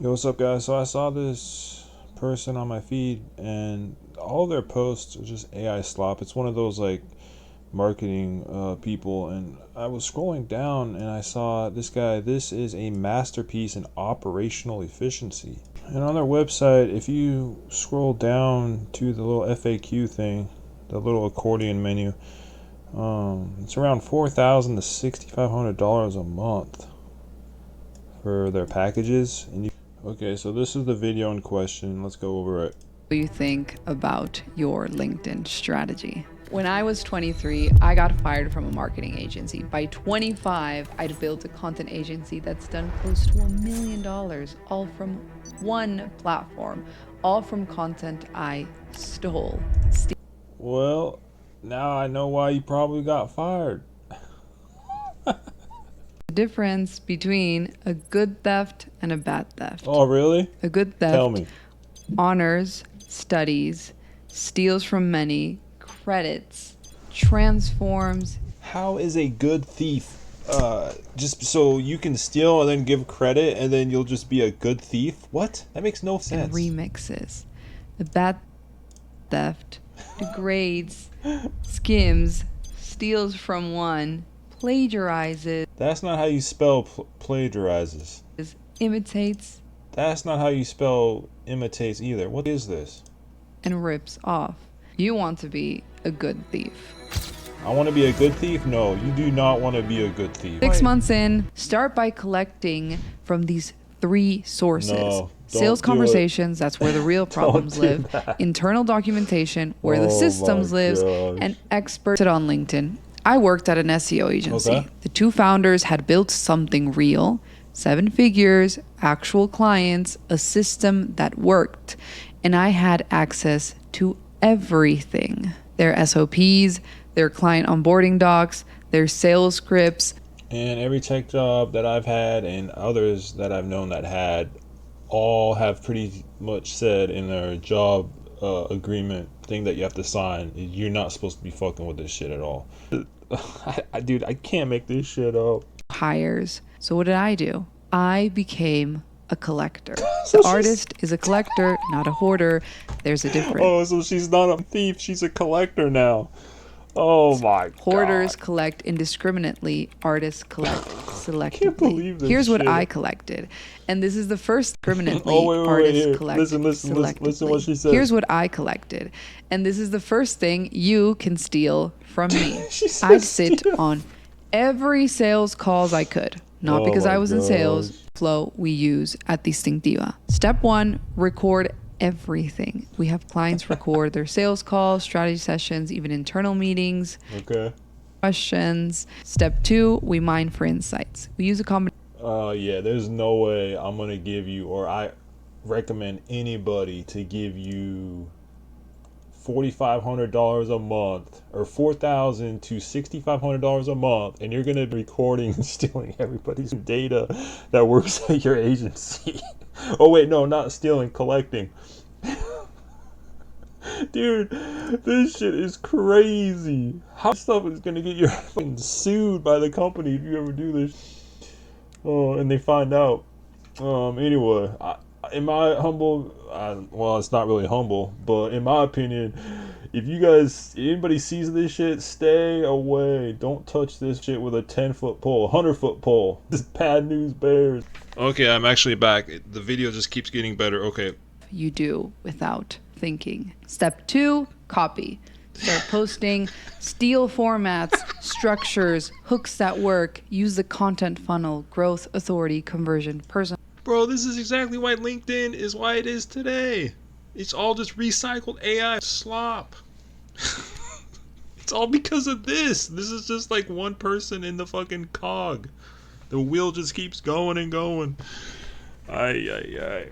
Yo, what's up, guys? So I saw this person on my feed, and all their posts are just AI slop. It's one of those like marketing people, and I was scrolling down and I saw this guy. This is a masterpiece in operational efficiency. And on their website, if you scroll down to the little FAQ thing, the little accordion menu, it's around $4,000 to $6,500 a month for their packages. And okay, so this is the video in question. Let's go over it. What do you think about your LinkedIn strategy? When I was 23, I got fired from a marketing agency. By 25, I'd built a content agency that's done close to $1 million, all from one platform, all from content I stole. Well, now I know why you probably got fired. The difference between a good theft and a bad theft. Oh, really? A good theft Tell me. honors, studies, steals from many, credits, transforms. How is a good thief just so you can steal and then give credit and then you'll just be a good thief? What? That makes no sense. And remixes. The bad theft degrades, skims, steals from one, plagiarizes. That's not how you spell plagiarizes. Imitates. That's not how you spell imitates either. What is this? And rips off. You want to be a good thief. I want to be a good thief? No, you do not want to be a good thief. 6 months in, start by collecting from these 3 sources. No, sales conversations, that's where the real problems live. Internal documentation, where the systems lives, and experts on LinkedIn. I worked at an SEO agency. Okay. The 2 founders had built something real, 7 figures, actual clients, a system that worked, and I had access to everything. Their SOPs, their client onboarding docs, their sales scripts. And every tech job that I've had and others that I've known that had all have pretty much said in their job agreement thing that you have to sign, you're not supposed to be fucking with this shit at all. Dude, I can't make this shit up. Hires. So what did I do? I became a collector. The artist is a collector, not a hoarder. There's a difference. Oh, so she's not a thief, she's a collector now. Oh my god. Hoarders collect indiscriminately, artists collect selectively. Can't believe this Here's what shit. I collected. And this is the first discriminately, wait, artists here. collect Listen selectively. what she said. Here's what I collected. And this is the first thing you can steal from me. She said I'd sit steal. on every sales calls I could. Not Oh because my I was in sales. gosh. Flow we use at Distinctiva. Step 1, record everything. We have clients record their sales calls, strategy sessions, even internal meetings, Okay. questions. Step 2, we mine for insights. We use a combination. Yeah, there's no way I'm gonna give you, or I recommend anybody to give you $4,500 a month or $4,000 to $6,500 a month, and you're gonna be recording and stealing everybody's data that works at your agency. Oh wait, no, not stealing, collecting. Dude, this shit is crazy. How stuff is gonna get you fucking sued by the company if you ever do this? Oh, and they find out. Anyway, in my humble, well, it's not really humble, but in my opinion, if you guys, anybody sees this shit, stay away. Don't touch this shit with a 10-foot pole, 100-foot pole. This bad news bears. Okay, I'm actually back. The video just keeps getting better. Okay. You do without thinking. Step 2, copy. Start posting, steal formats, structures, hooks that work, use the content funnel, growth, authority, conversion, person. Bro, this is exactly why LinkedIn is why it is today. It's all just recycled AI slop. It's all because of this. This is just like one person in the fucking cog. The wheel just keeps going and going. Ay, ay, ay.